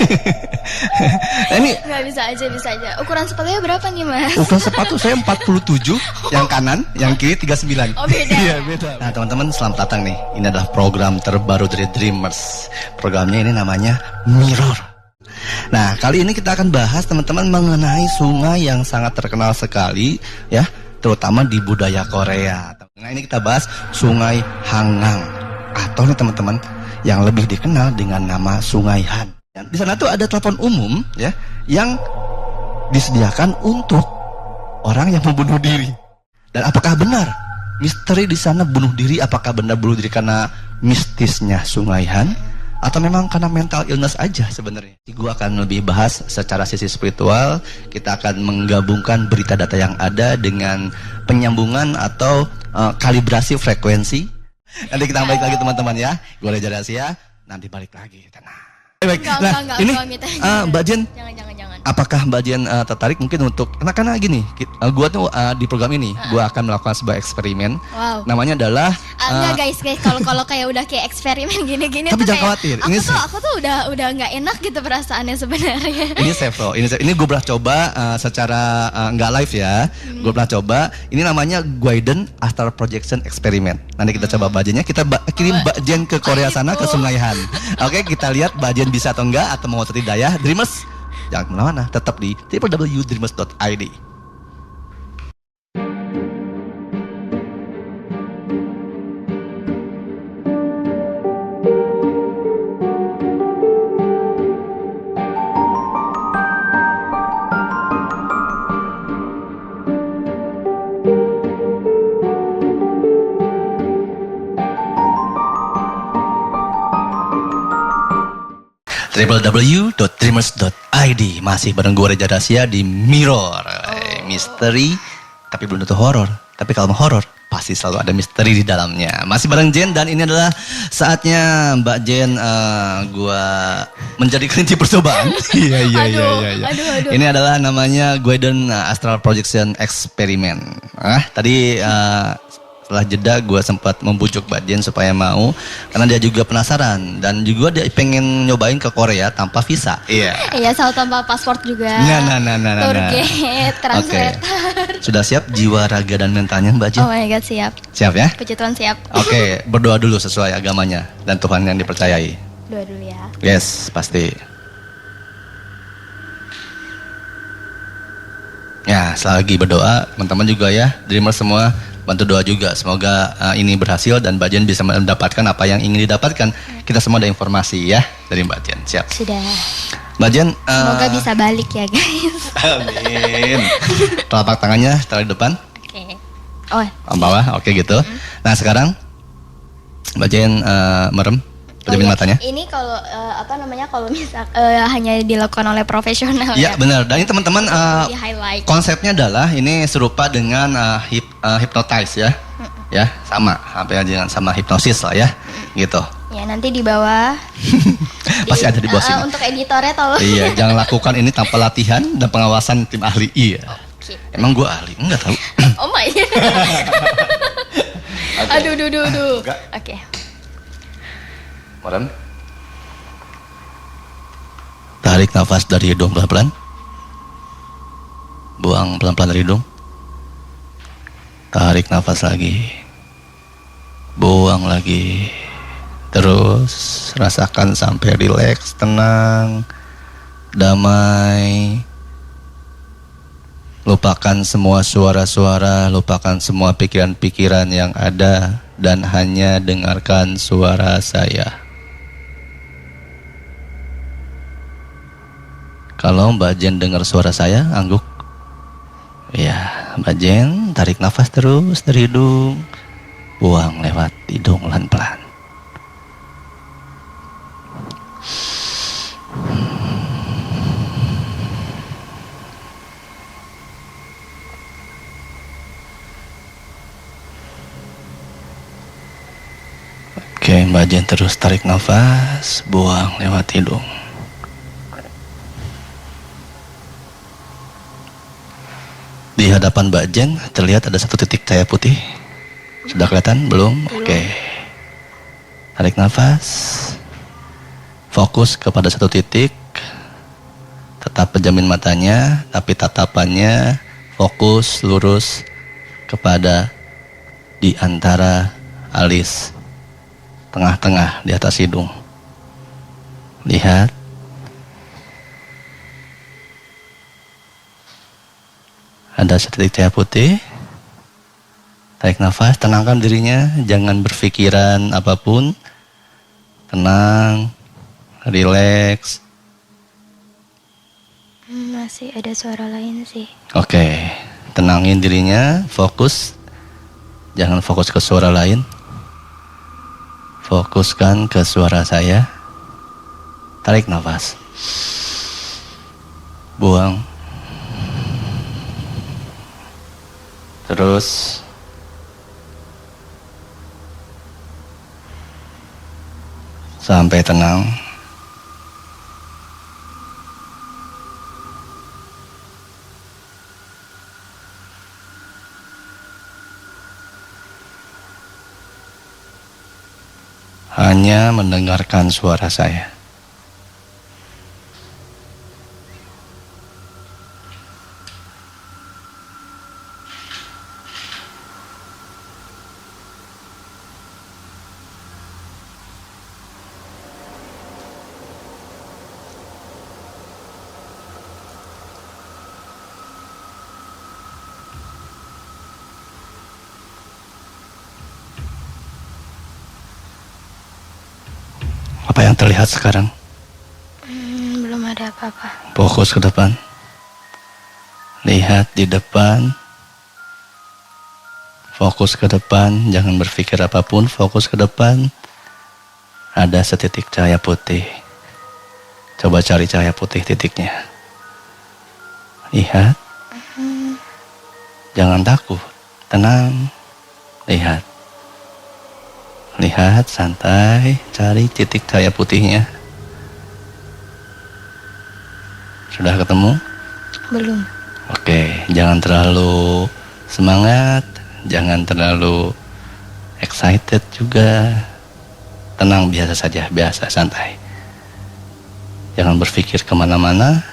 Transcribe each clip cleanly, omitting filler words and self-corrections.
Nah, ini Nggak bisa aja. Ukuran sepatunya berapa nih, Mas? ukuran sepatu saya 47, yang kanan, yang kiri 39. Oh, beda. Iya, beda. Nah, teman-teman selamat datang nih. Ini adalah program terbaru dari Dreamers. Programnya ini namanya Mirror. Nah, kali ini kita akan bahas teman-teman mengenai sungai yang sangat terkenal sekali ya, terutama di budaya Korea. Nah, ini kita bahas Sungai Hangang atau nih teman-teman yang lebih dikenal dengan nama Sungai Han. Di sana tuh ada telepon umum ya yang disediakan untuk orang yang membunuh diri. Dan apakah benar misteri di sana bunuh diri? Apakah benar bunuh diri karena mistisnya Sungai Han atau memang karena mental illness aja sebenarnya? Gue akan lebih bahas secara sisi spiritual. Kita akan menggabungkan berita data yang ada dengan penyambungan atau kalibrasi frekuensi. Nanti kita balik lagi teman-teman ya. Gue Reza Rahasia. Nanti balik lagi. Tenang. Baik. Enggak, Ini Mbak Jen, Jangan. apakah Mbak Jen tertarik mungkin untuk karena gini, gue tuh di program ini gue akan melakukan sebuah eksperimen. Wow. Namanya adalah Enggak guys, kalau kayak udah kayak eksperimen gini-gini tapi tuh jangan kayak khawatir. aku tuh udah nggak enak gitu perasaannya sebenarnya. Ini safe loh. Ini gue pernah coba secara nggak live ya. Gue pernah coba. Ini namanya Guidance Astral Projection Experiment. Nanti kita coba Mbak Jennya. Kita kirim Mbak Jen ke Korea sana ke Sungai Han. Oke, kita lihat Mbak Jen bisa atau enggak atau mau tidak ya. Dreamers, jangan kemana-mana. Tetap di www.dreamers.id. www.dreamers.id. Masih bareng gue Reza Rahasia di Mirror. Misteri tapi belum tentu horor. Tapi kalau mau horor pasti selalu ada misteri di dalamnya. Masih bareng Jen dan ini adalah saatnya Mbak Jen gue menjadi kelinci percobaan. Iya. Aduh. Ini adalah namanya Guidance Astral Projection Experiment. Tadi setelah jeda gue sempat membujuk Mbak Jen supaya mau, karena dia juga penasaran dan juga dia pengen nyobain ke Korea tanpa visa. Iya. Iya, soal tanpa paspor juga. Nah. Tour guide, translator. Sudah siap jiwa, raga dan mentalnya Mbak Jen? Oh my god, siap. Siap ya? Puji Tuhan siap. Oke, berdoa dulu sesuai agamanya dan Tuhan yang dipercayai. Doa dulu ya. Yes, pasti. Ya, selagi berdoa, teman-teman juga ya, Dreamer semua bantu doa juga. Semoga ini berhasil dan Mbak Jen bisa mendapatkan apa yang ingin didapatkan. Kita semua ada informasi ya dari Mbak Jen. Siap? Sudah. Mbak Jen. Semoga bisa balik ya guys. Amin. Telapak tangannya taruh di depan. Oke. Oh. Bawah, oke gitu. Nah sekarang Mbak Jen merem. Pejamin matanya. Ini kalau kalau misal hanya dilakukan oleh profesional. Iya benar. Dan ini teman-teman konsepnya adalah ini serupa dengan hypnotize ya. Ya sama, hampir dengan sama hipnosis lah ya, gitu. Ya nanti di bawah. Pasti ada di bawah sini. Untuk editornya tolong. Iya, jangan lakukan ini tanpa latihan dan pengawasan tim ahli. Iya. Okay. Emang gue ahli? Enggak tahu. Oh my. Aduh. Oke. Merem. Tarik nafas dari hidung pelan-pelan. Buang pelan-pelan dari hidung. Tarik nafas lagi. Buang lagi. Terus rasakan sampai rileks, tenang, damai. Lupakan semua suara-suara, lupakan semua pikiran-pikiran yang ada dan hanya dengarkan suara saya. Kalau Mbak Jen dengar suara saya, angguk. Ya, Mbak Jen tarik nafas terus dari hidung. Buang lewat hidung pelan-pelan. Oke, Mbak Jen terus tarik nafas, buang lewat hidung. Di hadapan Mbak Jen terlihat ada satu titik cahaya putih. Sudah kelihatan? Belum? Oke. Tarik nafas. Fokus kepada satu titik. Tetap pejamin matanya, tapi tatapannya fokus lurus kepada di antara alis, tengah-tengah di atas hidung. Lihat. Ada setitik cahaya putih. Tarik nafas, tenangkan dirinya, jangan berpikiran apapun. Tenang, rileks. Masih ada suara lain sih. Oke, tenangin dirinya, fokus. Jangan fokus ke suara lain. Fokuskan ke suara saya. Tarik nafas. Buang. Terus sampai tenang. Hanya mendengarkan suara saya. Apa yang terlihat sekarang? Belum ada apa-apa. Fokus ke depan. Lihat di depan. Fokus ke depan, jangan berpikir apapun, fokus ke depan. Ada setitik cahaya putih. Coba cari cahaya putih titiknya. Lihat. Jangan takut, tenang. Lihat. Lihat, santai, cari titik cahaya putihnya. Sudah ketemu? Belum. Oke, jangan terlalu semangat, jangan terlalu excited juga. Tenang, biasa saja, biasa, santai. Jangan berpikir kemana-mana,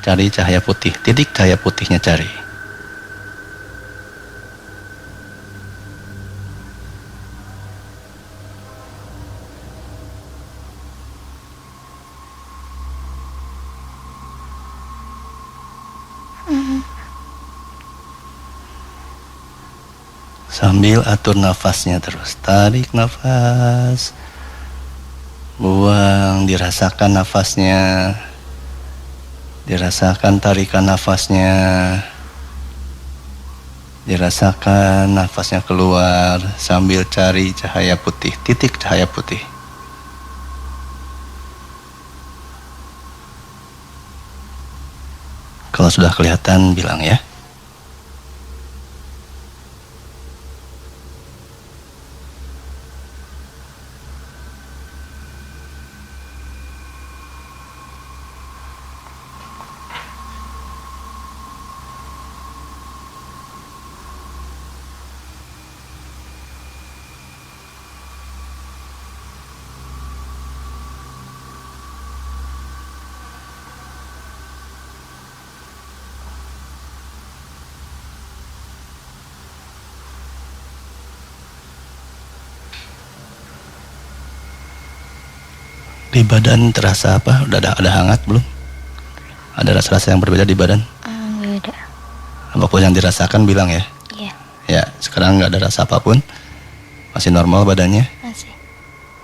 cari cahaya putih, titik cahaya putihnya cari. Sambil atur nafasnya terus. Tarik nafas. Buang, dirasakan nafasnya. Dirasakan tarikan nafasnya. Dirasakan nafasnya keluar sambil cari cahaya putih, titik cahaya putih. Kalau sudah kelihatan bilang ya. Di badan terasa apa? Udah ada hangat belum? Ada rasa-rasa yang berbeda di badan? Nggak ada. Apapun yang dirasakan bilang ya. Iya. Ya, sekarang nggak ada rasa apapun. Masih normal badannya? Masih.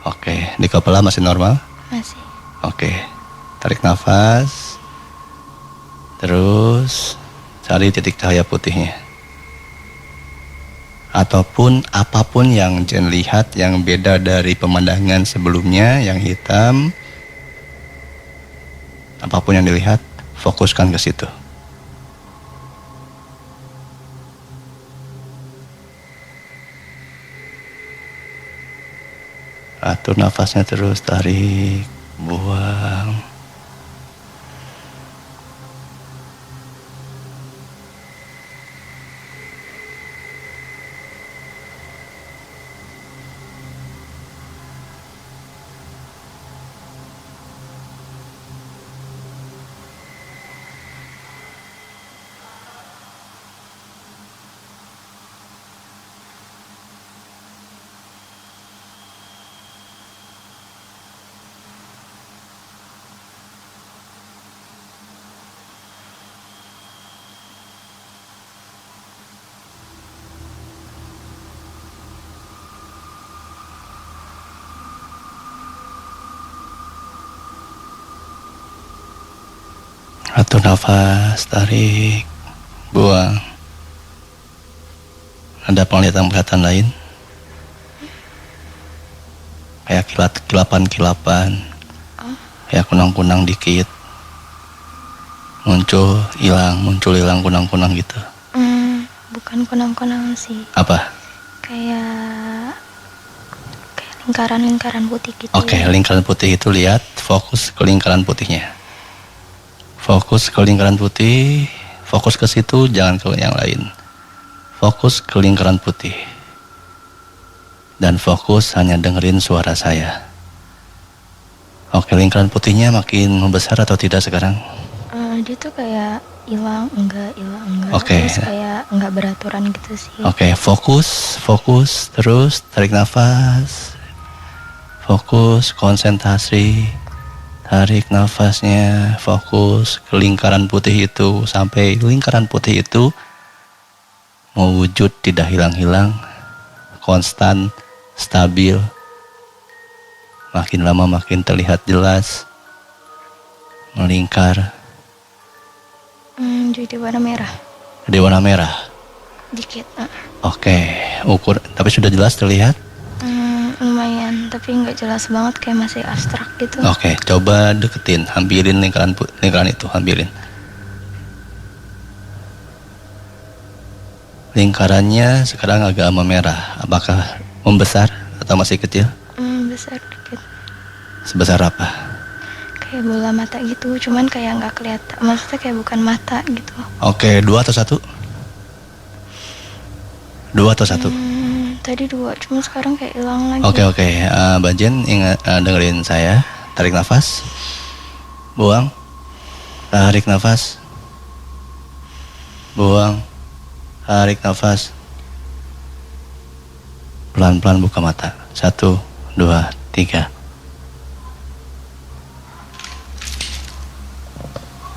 Oke, di kepala masih normal? Masih. Oke, tarik nafas. Terus cari titik cahaya putihnya. Ataupun apapun yang Jen lihat yang beda dari pemandangan sebelumnya, yang hitam. Apapun yang dilihat, fokuskan ke situ. Atur nafasnya terus, tarik, buang. Atur nafas, tarik, buang. Ada penglihatan lain? Kayak kilapan-kilapan, kayak kunang-kunang dikit. Muncul, hilang, kunang-kunang gitu. Bukan kunang-kunang sih. Apa? Kayak lingkaran-lingkaran putih gitu. Oke, lingkaran putih itu lihat, fokus ke lingkaran putihnya. Fokus ke lingkaran putih, fokus ke situ, jangan ke yang lain. Fokus ke lingkaran putih. Dan fokus hanya dengerin suara saya. Oke, lingkaran putihnya makin membesar atau tidak sekarang? Dia tuh kayak hilang enggak. Oke. Terus kayak enggak beraturan gitu sih. Oke, fokus, terus tarik nafas. Fokus, konsentrasi. Tarik nafasnya, fokus ke lingkaran putih itu sampai lingkaran putih itu mewujud, tidak hilang-hilang, konstan, stabil. Makin lama makin terlihat jelas, melingkar. Jadi warna merah. Jadi warna merah. Dikit. Oke, ukur, tapi sudah jelas terlihat. Lumayan, tapi nggak jelas banget, kayak masih abstrak gitu. Oke, coba deketin, hampirin lingkaran itu, hampirin. Lingkarannya sekarang agak memerah. Apakah membesar atau masih kecil? Besar dikit. Sebesar apa? Kayak bola mata gitu, cuman kayak nggak kelihatan. Maksudnya kayak bukan mata gitu. Oke, 2 atau 1? 2 atau 1? Tadi 2, cuma sekarang kayak hilang lagi. Oke. Mbak Jen, ingat, dengerin saya. Tarik nafas. Buang. Tarik nafas. Buang. Tarik nafas. Pelan-pelan buka mata. 1, 2, 3.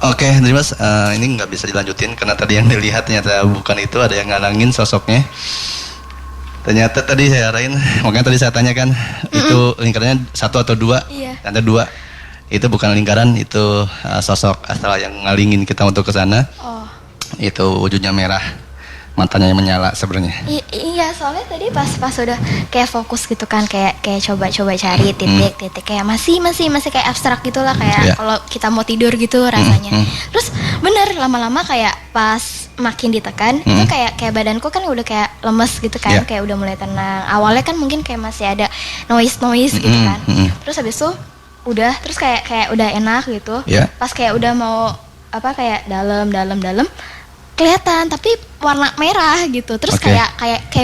Oke, Dreamers, ini nggak bisa dilanjutin karena tadi yang dilihat ternyata bukan itu, ada yang ngalangin sosoknya. Ternyata tadi saya arahin, makanya tadi saya tanyakan itu lingkarannya 1 atau 2? Iya. Ada 2. Itu bukan lingkaran, itu sosok astral yang ngalingin kita untuk ke sana. Oh. Itu wujudnya merah, matanya yang menyala sebenarnya. Iya, soalnya tadi pas udah kayak fokus gitu kan, kayak coba cari titik kayak masih kayak abstrak gitulah, kayak kalau kita mau tidur gitu rasanya. Terus bener lama-lama kayak pas makin ditekan itu kayak badanku kan udah kayak lemes gitu kan, kayak udah mulai tenang. Awalnya kan mungkin kayak masih ada noise gitu kan. Terus habis itu udah, terus kayak udah enak gitu. Pas kayak udah mau kayak dalam kelihatan tapi warna merah gitu. Terus kayak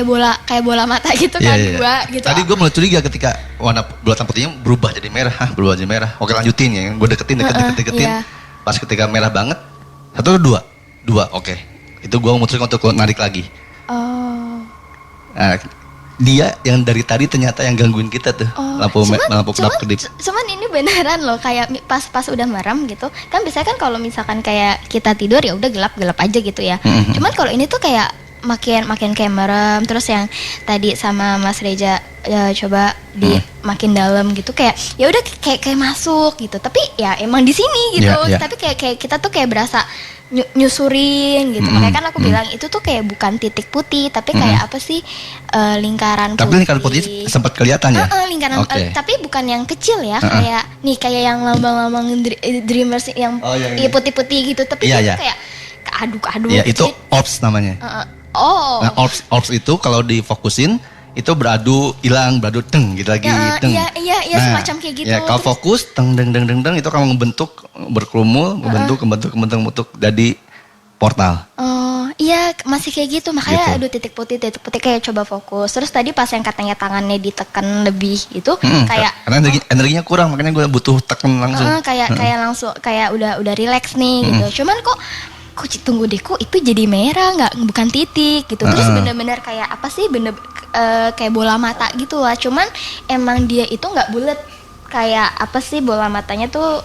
bola mata gitu kan, dua gitu. Tadi gue mulai curiga ketika warna bulatan putihnya berubah jadi merah. Berubah jadi merah. Oke, lanjutin ya. Gue deketin. Pas ketika merah banget, 1 atau 2? 2, oke. Itu gue memutuskan untuk narik lagi. Oh. Nah, dia yang dari tadi ternyata yang gangguin kita tuh. Lampu kedap-kedip. Cuman ini beneran loh, kayak pas udah merem gitu. Kan biasanya kan kalau misalkan kayak kita tidur ya udah gelap aja gitu ya. Cuman kalau ini tuh kayak makin kayak merem. Terus yang tadi sama Mas Reja coba di makin dalam gitu, kayak ya udah kayak masuk gitu. Tapi ya emang di sini gitu. Tapi kayak kita tuh kayak berasa nyusurin gitu. Makanya kan aku bilang itu tuh kayak bukan titik putih, tapi kayak apa sih, lingkaran putih. Tapi lingkaran putih sempat kelihatan ya? Lingkaran, tapi bukan yang kecil ya, kayak yang lambang-lambang Dreamers yang putih-putih gitu. Tapi itu kayak keaduk-aduk. Iya, itu orbs namanya. Nah, orbs itu kalau difokusin itu beradu hilang, beradu teng gitu lagi. Iya, semacam kayak gitu. Ya, kalau fokus teng itu akan membentuk, berkerumun, membentuk jadi portal. Oh, iya masih kayak gitu. Makanya aduh titik putih kayak coba fokus. Terus tadi pas yang katanya tangannya ditekan lebih itu kayak karena energinya kurang, makanya gue butuh tekan langsung. Kayak langsung kayak udah relax nih gitu. Cuman kok tunggu deh, kok itu jadi merah, bukan titik gitu. Terus bener-bener kayak apa sih, kayak bola mata gitu lah. Cuman emang dia itu nggak bulat, kayak apa sih, bola matanya tuh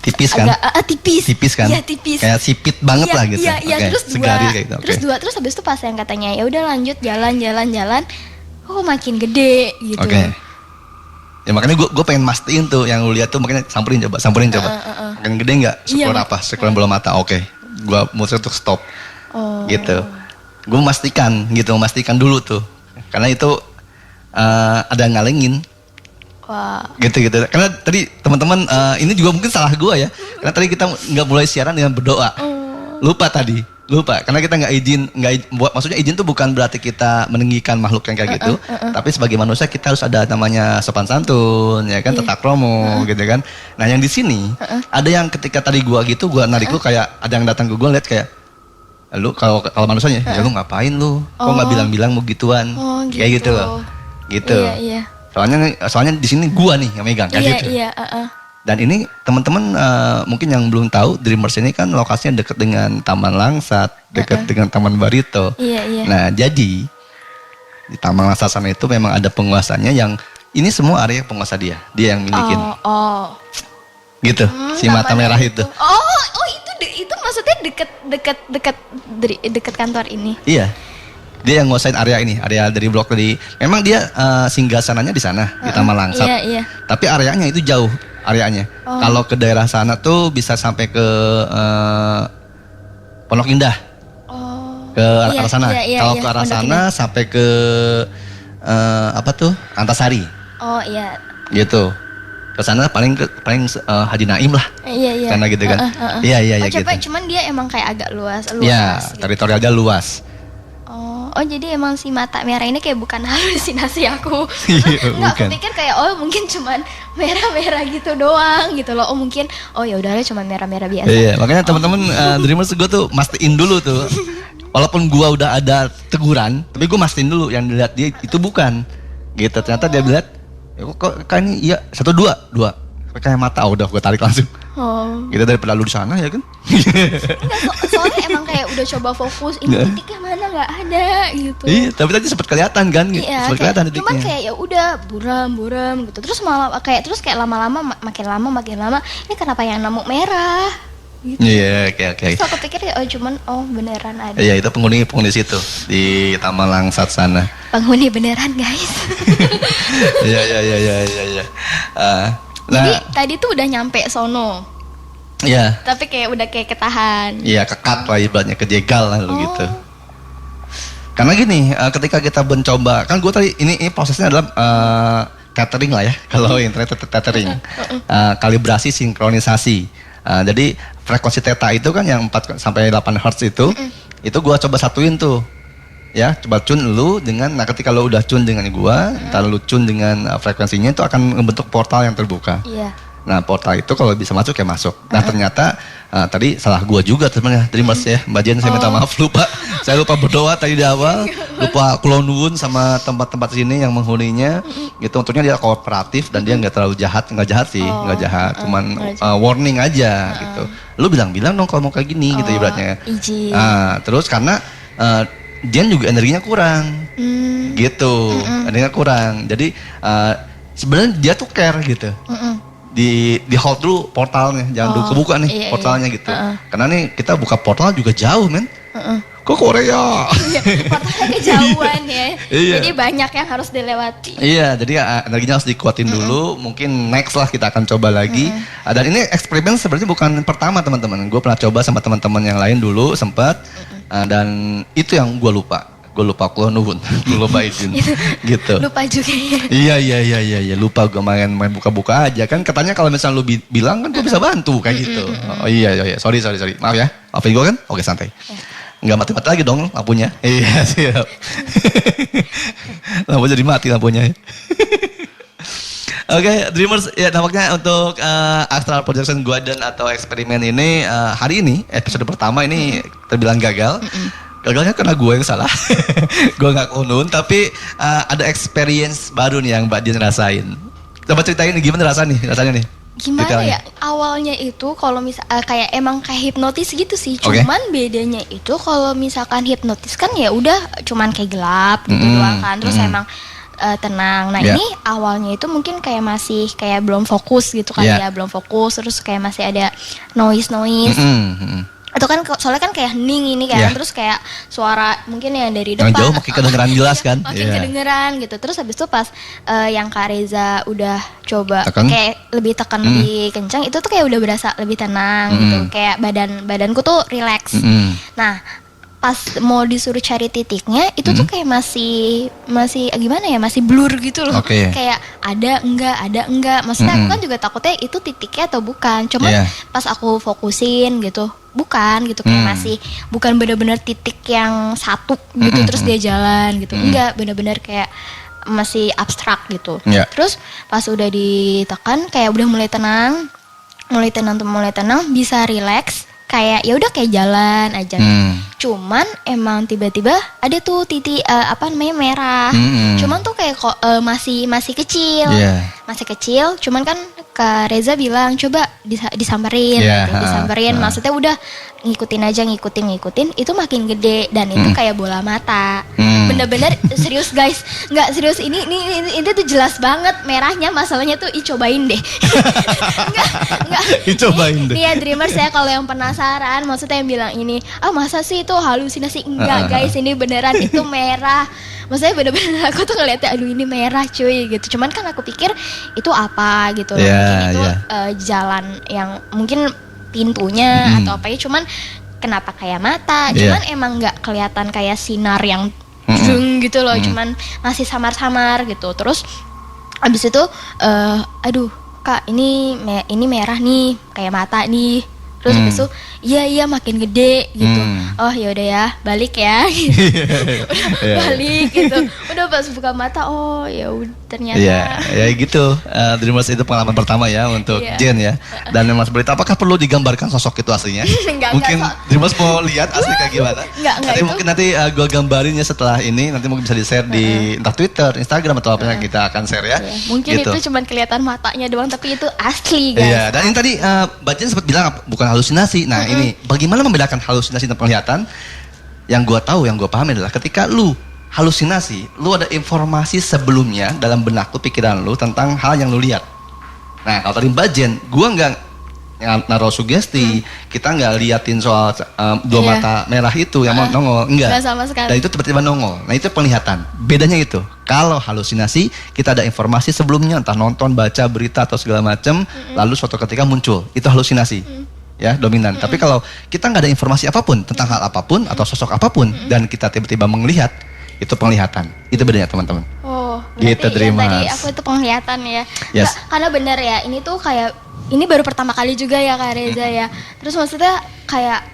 tipis kan? Tipis kan? Iya, tipis. Kayak sipit banget lah gitu. Iya, terus dua. Terus habis itu pas yang katanya ya udah lanjut jalan. Oh, makin gede gitu. Ya makanya gue pengen mastiin tuh yang lu lihat tuh, makanya samperin coba. makin gede nggak? Sekuran apa? Sekuran bola mata. Oke, gue mutusin untuk stop. Gitu. Gue memastikan dulu tuh, karena itu ada yang ngalengin. Wah. Gitu. Karena tadi teman-teman ini juga mungkin salah gue ya. Karena tadi kita nggak mulai siaran dengan berdoa. Lupa, karena kita maksudnya izin tuh bukan berarti kita meninggikan makhluk yang kayak gitu, tapi sebagai manusia kita harus ada namanya sopan santun, ya kan, tata kromo, gitu kan. Nah yang di sini ada yang ketika tadi gua narik lu kayak ada yang datang ke gua lihat kayak, lu kalau manusianya, ya lu ngapain lu, kok nggak bilang-bilang mau gituan, kayak gitu loh, gitu. Iya. Soalnya di sini gua nih yang megang, kayak gitu. Iya. Dan ini teman-teman mungkin yang belum tahu, Dreamers ini kan lokasinya dekat dengan Taman Langsat, dekat dengan Taman Barito. Iya. Nah jadi di Taman Langsat sana itu memang ada penguasanya yang ini semua area penguasa dia yang milikin. Gitu, si mata merah itu. Itu maksudnya dekat kantor ini. Iya. Dia yang nguasain area ini, area dari blok tadi. Memang dia singgasananya di sana, di Taman Langsat. Iya. Tapi areanya itu jauh. Kalau ke daerah sana tuh bisa sampai ke Pondok Indah. Ke arah sana. Kalau ke arah sana sampai ke Antasari. Oh iya. Gitu. Ke sana paling Haji Naim lah. Iya. Karena gitu kan. Iya gitu. Cuman dia emang kayak agak luas. Iya, gitu. teritorialnya luas. Oh jadi emang si mata merah ini kayak bukan halusinasi aku. Enggak, aku pikir kayak mungkin cuman merah-merah gitu doang gitu loh. Mungkin ya udahlah cuman merah-merah biasa. Iya, makanya teman-teman Dreamers gue tuh mastiin dulu tuh. Walaupun gue udah ada teguran, tapi gue mastiin dulu yang dilihat dia itu bukan. Gitu, ternyata dia lihat kok ini iya 1 2 kayak mata udah gue tarik langsung. Gitu daripada lu di sana ya kan. Soalnya emang kayak udah coba fokus ini titiknya mana nggak ada gitu. Iya, tapi tadi sempat kelihatan kan gitu. Iya, sempat kelihatan titiknya. Cuman kayak ya udah buram gitu. Terus malah kayak lama-lama makin lama ini kenapa yang nemu merah? Gitu. Iya, oke. Terus aku pikir cuman beneran ada. Iya, itu penghuni situ di Taman Langsat sana. Penghuni beneran, guys. Iya. Jadi tadi tuh udah nyampe sono. Iya. Tapi kayak udah kayak ketahan. Iya, kekat lah ibaratnya, kejegal lah gitu. Karena gini, ketika kita mencoba, kan gue tadi ini prosesnya adalah tethering lah ya, kalau internet tethering, kalibrasi sinkronisasi. Jadi frekuensi theta itu kan yang 4 sampai 8 Hz itu gue coba satuin tuh. Ya, coba tune lu dengan, ketika lu udah tune dengan gua, ntar lu tune dengan frekuensinya itu akan membentuk portal yang terbuka. Iya. Nah, portal itu kalau bisa masuk ya masuk. Nah, ternyata tadi salah gua juga teman-teman, Dreamers ya. Mbak Jen, saya minta maaf, saya lupa berdoa tadi di awal, lupa kulonwun sama tempat-tempat sini yang menghuninya. Gitu, untungnya dia kooperatif dan dia nggak terlalu jahat, nggak jahat, cuman warning aja gitu. Lu bilang-bilang dong kalau mau kayak gini gitu ibaratnya. Izin. Terus karena Jen juga energinya kurang, gitu, energinya kurang. Jadi sebenarnya dia tuh care gitu. Di hold dulu portalnya, jangan dulu kebuka nih portalnya gitu. Karena nih kita buka portal juga jauh men. Ke Korea. Portalnya kejauhan ya. Iya. Jadi banyak yang harus dilewati. Iya, jadi energinya harus dikuatin dulu. Mungkin next lah kita akan coba lagi. Dan ini eksperimen sebenarnya bukan pertama teman-teman. Gue pernah coba sama teman-teman yang lain dulu sempat. Dan itu yang gue lupa aku nuhun, gue lupa izin gitu. Lupa juga ya. Iya, lupa gue main buka-buka aja kan, katanya kalau misalnya lu bilang kan gue bisa bantu kayak gitu. Oh iya, sorry, maaf ya, maafin gue kan, oke santai. Nggak mati-mati lagi dong lampunya. Iya siap. Lampu jadi mati lampunya. Oke, Dreamers, ya nampaknya untuk Astral Projection Guardian atau eksperimen ini hari ini episode pertama ini terbilang gagal. Gagalnya karena gue yang salah. Gue nggak kunun, tapi ada experience baru nih yang Mbak Dian rasain. Coba ceritain gimana rasanya nih? Gimana detailnya. Ya? Awalnya itu kalau kayak emang kayak hipnotis gitu sih. Cuman bedanya itu kalau misalkan hipnotis kan ya udah cuman kayak gelap gitu doang kan. Terus emang tenang. Nah ini awalnya itu mungkin kayak masih kayak belum fokus gitu kan ya, belum fokus. Terus kayak masih ada noise. Itu kan soalnya kan kayak hening ini kan, terus kayak suara mungkin yang dari depan yang jauh makin kedengeran jelas kan, makin kedengeran gitu. Terus habis itu pas yang Kak Reza udah coba kayak lebih tekan lebih kencang, itu tuh kayak udah berasa lebih tenang gitu, kayak badanku tuh relax. Nah pas mau disuruh cari titiknya itu tuh kayak masih gimana ya, masih blur gitu loh. Kayak ada enggak maksudnya aku kan juga takutnya itu titiknya atau bukan, cuman pas aku fokusin gitu bukan gitu, kayak masih bukan benar-benar titik yang satu gitu terus dia jalan gitu, enggak, benar-benar kayak masih abstrak gitu. Terus pas udah ditekan kayak udah mulai tenang, bisa relax, kayak ya udah kayak jalan aja. Cuman emang tiba-tiba ada tuh titik merah. Cuman tuh kayak masih kecil. Masih kecil, cuman kan Kak Reza bilang coba disamperin gitu. Disamperin maksudnya udah ngikutin itu makin gede dan itu kayak bola mata. Bener-bener serius guys, nggak serius, ini tuh jelas banget merahnya, masalahnya tuh cobain deh. Enggak. Cobain deh. Nih ya Dreamers ya, kalau yang penasaran maksudnya yang bilang ini, masa sih itu halusinasi, enggak guys, ini beneran itu merah. Maksudnya bener-bener aku tuh ngeliatnya, aduh ini merah cuy gitu. Cuman kan aku pikir itu apa gitu, mungkin itu jalan yang mungkin pintunya atau apa ya, cuman kenapa kayak mata, cuman emang nggak kelihatan kayak sinar yang jung gitu loh, cuman masih samar-samar gitu. Terus abis itu aduh Kak ini merah nih kayak mata nih. Terus habis itu iya makin gede gitu. Oh yaudah ya, balik ya gitu. Balik gitu. Udah pas buka mata, oh ya ternyata. Ya gitu. Dreamers itu pengalaman pertama ya untuk Jen ya. Dan Mas Berita, apakah perlu digambarkan sosok itu aslinya? Mungkin Dreamers mau lihat asli kayak gimana? Nanti mungkin gue gambarin ya setelah ini. Nanti mungkin bisa di-share di entah Twitter, Instagram atau apa yang kita akan share ya. Mungkin gitu. Itu cuma kelihatan matanya doang, tapi itu asli guys. Iya. Dan ini tadi Mbak Jen sempat bilang bukan halusinasi. Nah ini bagaimana membedakan halusinasi dan penglihatan? Yang gue tahu, yang gue pahami adalah ketika lu halusinasi, lu ada informasi sebelumnya dalam benak lu, pikiran lu tentang hal yang lu lihat. Nah kalau tadi Mbak Jen, gue nggak naruh sugesti, kita nggak liatin soal dua mata merah itu yang mau nongol, enggak sama sekali. Dan itu tiba-tiba nongol. Nah itu penglihatan. Bedanya itu. Kalau halusinasi kita ada informasi sebelumnya, entah nonton, baca berita atau segala macam, lalu suatu ketika muncul, itu halusinasi. Ya dominan. Tapi kalau kita nggak ada informasi apapun tentang hal apapun atau sosok apapun dan kita tiba-tiba melihat, itu penglihatan. Itu bedanya teman-teman. Oh, gitu Dreamers. Tadi aku itu penglihatan ya. Yes. Karena benar ya, ini tuh kayak ini baru pertama kali juga ya Kak Reza ya. Terus maksudnya kayak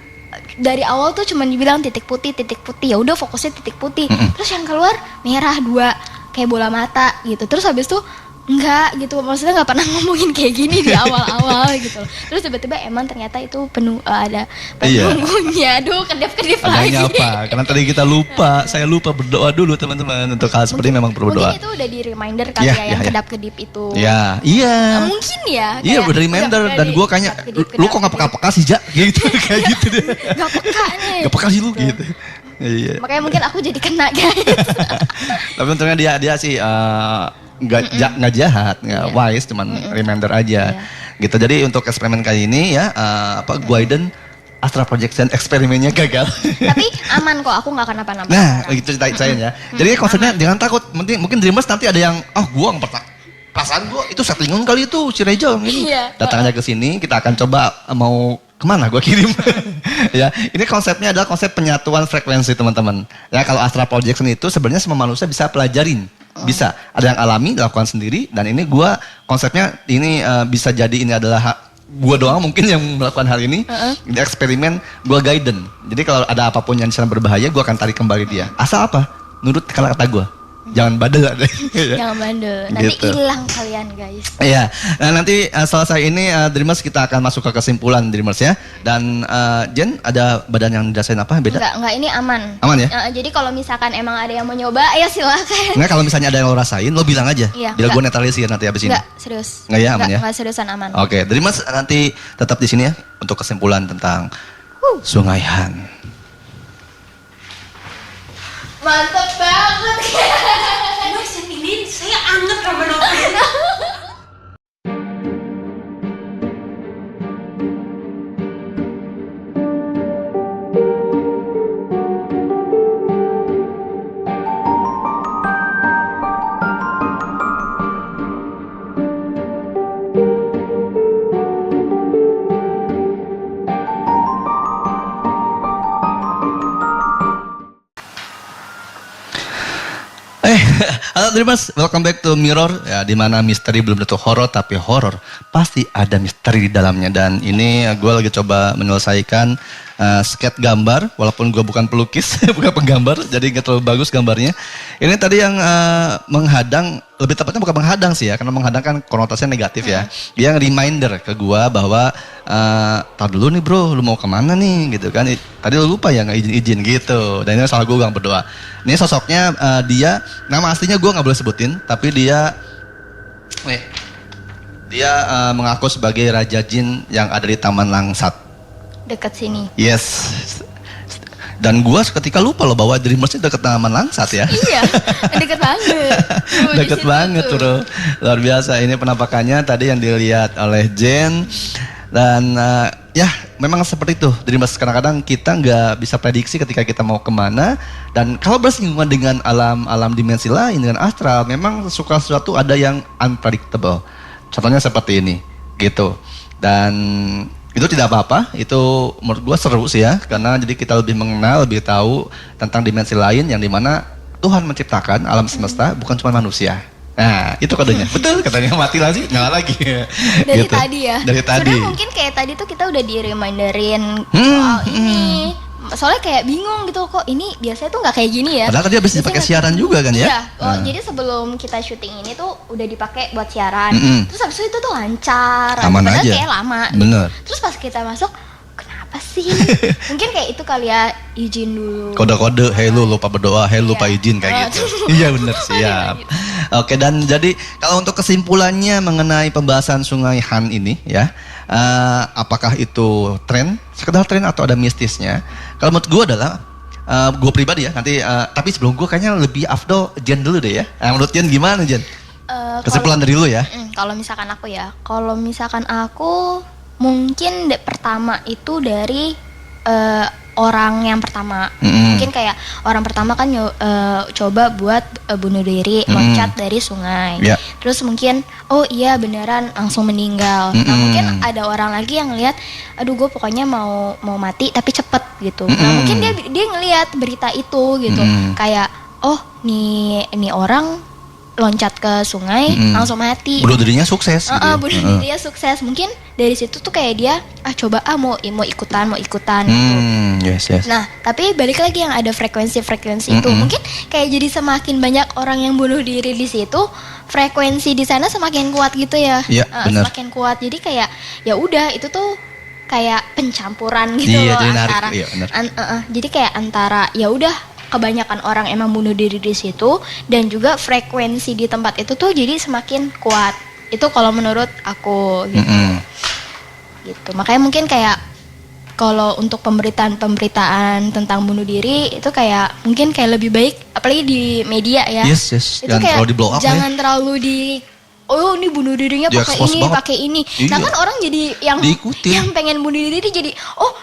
dari awal tuh cuma dibilang titik putih, ya udah fokusnya titik putih. Terus yang keluar merah 2 kayak bola mata gitu. Terus habis tuh enggak gitu, maksudnya nggak pernah ngomongin kayak gini di awal-awal gitu. Terus tiba-tiba emang ternyata itu ada penunggunya. Aduh, kedip-kedip lagi. Adanya apa? Karena tadi kita lupa, saya lupa berdoa dulu teman-teman. Untuk hal seperti ini memang perlu berdoa. Mungkin itu udah di reminder kali yang kedap-kedip itu. Iya. Mungkin ya. Iya, udah reminder dan gue kayaknya lu kok nggak peka-peka sih Jak? Gitu kayak gitu deh. Gak peka nih. Gak peka sih lu gitu. Iya. Makanya mungkin aku jadi kena guys. Tapi untungnya dia sih nggak jahat, nggak wise, cuman reminder aja gitu. Jadi untuk eksperimen kali ini ya Guidance Astral Projection eksperimennya gagal. Tapi aman kok, aku nggak kenapa-napa. Nah gitu ceritain ya. Jadi konsepnya jangan takut, mungkin Dreamers nanti ada yang gua perasaan gua itu settingan kali itu si Reza ini datang aja ke sini, kita akan coba mau kemana gue kirim. Ya, ini konsepnya adalah konsep penyatuan frekuensi teman-teman. Ya, kalau astral projection itu sebenarnya semua manusia bisa pelajarin. Bisa, ada yang alami, dilakukan sendiri, dan ini konsepnya ini bisa jadi ini adalah gue doang mungkin yang melakukan hal ini. Ini eksperimen gue guidance. Jadi kalau ada apapun yang disana berbahaya, gue akan tarik kembali dia. Asal apa? Nurut kata gue. Jangan bandel. Jangan bandel, nanti hilang kalian guys. Iya, nah nanti selesai ini Dreamers kita akan masuk ke kesimpulan Dreamers ya. Dan Jen ada badan yang dirasain apa beda? Enggak, ini aman. Aman ya? Jadi kalau misalkan emang ada yang mau nyoba ya silakan. Nggak, kalau misalnya ada yang lo rasain lo bilang aja. Iya, biar gue netralisir nanti abis ini. Enggak, serius. Nggak ya, aman ya? Enggak seriusan, aman. Oke, Dreamers nanti tetap di sini ya untuk kesimpulan tentang Sungai Han. Mantap banget. Mas, yang ini saya anget Ramadan. Halo Dreamers, welcome back to Mirror. Ya, di mana misteri belum tentu horor, tapi horor pasti ada misteri di dalamnya. Dan ini gue lagi coba menyelesaikan sketch gambar, walaupun gue bukan pelukis, bukan penggambar, jadi nggak terlalu bagus gambarnya. Ini tadi yang menghadang, lebih tepatnya bukan menghadang sih ya, karena menghadang kan konotasinya negatif ya. Dia reminder ke gue bahwa, tar dulu nih bro, lu mau kemana nih gitu kan. Tadi lu lupa ya nggak izin-izin gitu. Dan ini salah gue gak berdoa. Ini sosoknya dia, nama aslinya gue nggak boleh sebutin, tapi dia mengaku sebagai Raja Jin yang ada di Taman Langsat. Dekat sini. Yes. Dan gue seketika lupa loh bahwa Dreamers itu deket Taman Langsat ya. Iya, deket banget. Deket banget bro. Luar biasa, ini penampakannya tadi yang dilihat oleh Jen. Dan ya memang seperti itu. Dreamers, kadang-kadang kita nggak bisa prediksi ketika kita mau kemana. Dan kalau bersinggungan dengan alam dimensi lain, dengan astral, memang suka sesuatu ada yang unpredictable. Contohnya seperti ini gitu. Dan itu tidak apa-apa, itu menurut gue seru sih ya, karena jadi kita lebih mengenal, lebih tahu tentang dimensi lain yang dimana Tuhan menciptakan alam semesta, bukan cuma manusia. Nah, itu kodenya. Betul, katanya mati lagi, nyala lagi. Dari gitu. tadi ya. Dari tadi. Sebenarnya mungkin kayak tadi tuh kita udah di-reminderin soal ini. Soalnya kayak bingung gitu, kok ini biasanya tuh nggak kayak gini ya. Padahal tadi habis dipakai siaran juga kan ya? Iya, jadi sebelum kita syuting ini tuh udah dipakai buat siaran. Terus habis itu tuh lancar, aman padahal aja. kayak lama. Bener. Terus pas kita masuk, kenapa sih? Mungkin kayak itu kali ya, izin dulu. Kode-kode, hey lu lupa berdoa, hey lupa izin kayak gitu. Iya bener, siap. Oke, dan jadi kalau untuk kesimpulannya mengenai pembahasan Sungai Han ini ya, apakah itu tren, sekedar tren atau ada mistisnya? Kalau menurut gue adalah, gue pribadi ya, nanti tapi sebelum gue kayaknya lebih afdol Jen dulu deh ya. Menurut Jen gimana Jen? Kesimpulan dari lu ya? Kalau misalkan aku mungkin pertama itu dari orang yang pertama. Mungkin kayak orang pertama kan coba buat bunuh diri, loncat dari sungai. Yeah. Terus mungkin oh iya beneran langsung meninggal. Nah mungkin ada orang lagi yang ngelihat, aduh gue pokoknya mau mati tapi cepet gitu. Nah mungkin dia ngelihat berita itu gitu, kayak oh nih orang loncat ke sungai langsung mati. Bunuh dirinya sukses gitu. Bunuh dirinya sukses. Mungkin dari situ tuh kayak dia coba mau ikutan gitu. Yes. Nah, tapi balik lagi yang ada frekuensi itu. Mungkin kayak jadi semakin banyak orang yang bunuh diri di situ, frekuensi di sana semakin kuat gitu ya. Iya, benar. Semakin kuat. Jadi kayak ya udah itu tuh kayak pencampuran gitu loh antara. Iya, jadi kayak antara ya udah kebanyakan orang emang bunuh diri di situ, dan juga frekuensi di tempat itu tuh jadi semakin kuat. Itu kalau menurut aku gitu. Gitu. Makanya mungkin kayak kalau untuk pemberitaan tentang bunuh diri itu kayak mungkin kayak lebih baik, apalagi di media ya. Yes. Itu kayak jangan terlalu di ini bunuh dirinya pakai ini. Nah kan orang jadi yang pengen bunuh diri jadi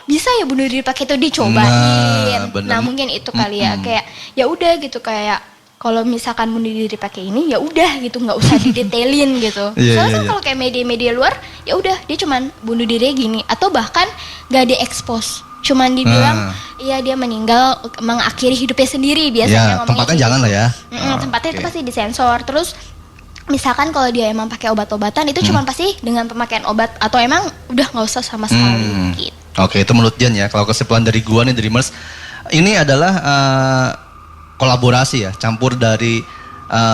bisa ya bunuh diri pakai itu, dicobain. Nah mungkin itu kali ya, kayak ya udah gitu, kayak kalau misalkan bunuh diri pakai ini ya udah gitu, nggak usah didetailin gitu. Soalnya kalau kayak media-media luar ya udah dia cuman bunuh diri gini, atau bahkan nggak diekspos, cuman dibilang iya dia meninggal mengakhiri hidupnya sendiri biasanya. Tempatnya jangan lah ya. Tempatnya itu pasti disensor. Terus misalkan kalau dia emang pakai obat-obatan itu cuma pasti dengan pemakaian obat, atau emang udah nggak usah sama sekali gitu. Oke, itu menurut Jen ya. Kalau kesimpulan dari gua nih Dreamers, ini adalah kolaborasi ya, campur dari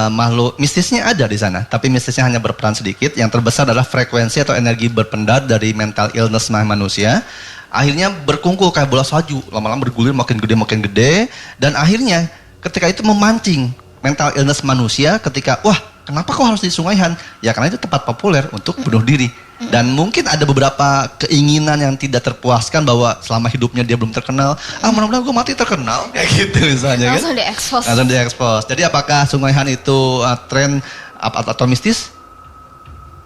makhluk mistisnya ada di sana, tapi mistisnya hanya berperan sedikit. Yang terbesar adalah frekuensi atau energi berpendar dari mental illness manusia. Akhirnya berkumpul kayak bola salju, lama-lama bergulir makin gede, dan akhirnya ketika itu memancing mental illness manusia ketika kenapa kok harus di Sungai Han? Ya karena itu tempat populer untuk bunuh diri. Dan mungkin ada beberapa keinginan yang tidak terpuaskan bahwa selama hidupnya dia belum terkenal. Mudah-mudahan gue mati terkenal. Kayak gitu misalnya langsung kan. Langsung diekspos. Jadi apakah Sungai Han itu tren atau mistis?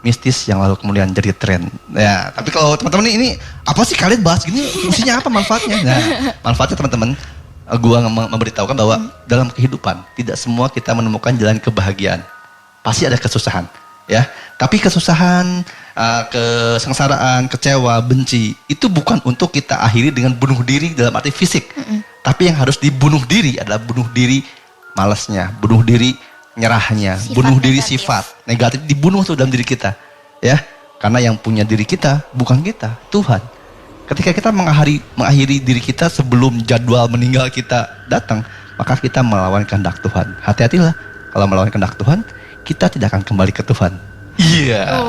Mistis yang lalu kemudian jadi tren. Ya, tapi kalau teman-teman ini apa sih kalian bahas gini? Fungsinya apa, manfaatnya? Nah, manfaatnya teman-teman, gue memberitahukan bahwa dalam kehidupan tidak semua kita menemukan jalan kebahagiaan. Pasti ada kesusahan, ya. Tapi kesusahan, kesengsaraan, kecewa, benci itu bukan untuk kita akhiri dengan bunuh diri dalam arti fisik. Tapi yang harus dibunuh diri adalah bunuh diri malasnya, bunuh diri nyerahnya, Sifat bunuh diri negatif. sifat negatif dibunuh tuh dalam diri kita, ya. Karena yang punya diri kita bukan kita, Tuhan. Ketika kita mengakhiri diri kita sebelum jadwal meninggal kita datang, maka kita melawan kehendak Tuhan. Hati-hatilah, kalau melawan kehendak Tuhan, kita tidak akan kembali ke Tuhan. Iya.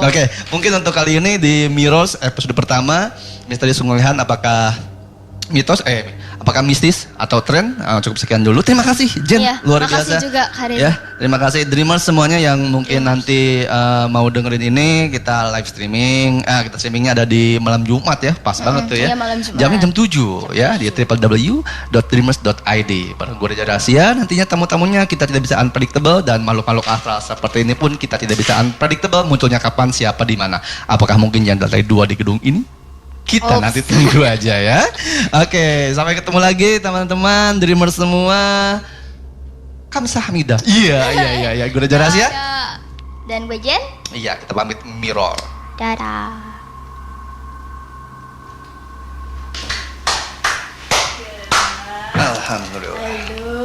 Oke, mungkin untuk kali ini di Mirrors episode pertama, Misteri Sungguhan apakah mitos, apakah mistis atau tren? Cukup sekian dulu. Terima kasih Jen, Iya, luar makasih biasa. juga, Karin. Ya, terima kasih Dreamers semuanya yang mungkin nanti mau dengerin ini, kita live streaming. Kita streamingnya ada di malam Jumat ya, pas banget tuh ya. Iya, malam Jumat. Jamnya jam 7 ya di www.dreamers.id. Bareng gue Reza Rahasia, nantinya tamu-tamunya kita tidak bisa unpredictable dan makhluk-makhluk astral seperti ini pun kita tidak bisa unpredictable munculnya kapan, siapa, di mana. Apakah mungkin yang dari 2 di gedung ini? Kita nanti tunggu aja ya. Oke, sampai ketemu lagi teman-teman Dreamers semua. Kamsahamnida. Iya. Gue Reza Rahasia. Dan gue Jen. Iya, kita pamit Mirror. Dadah. Alhamdulillah.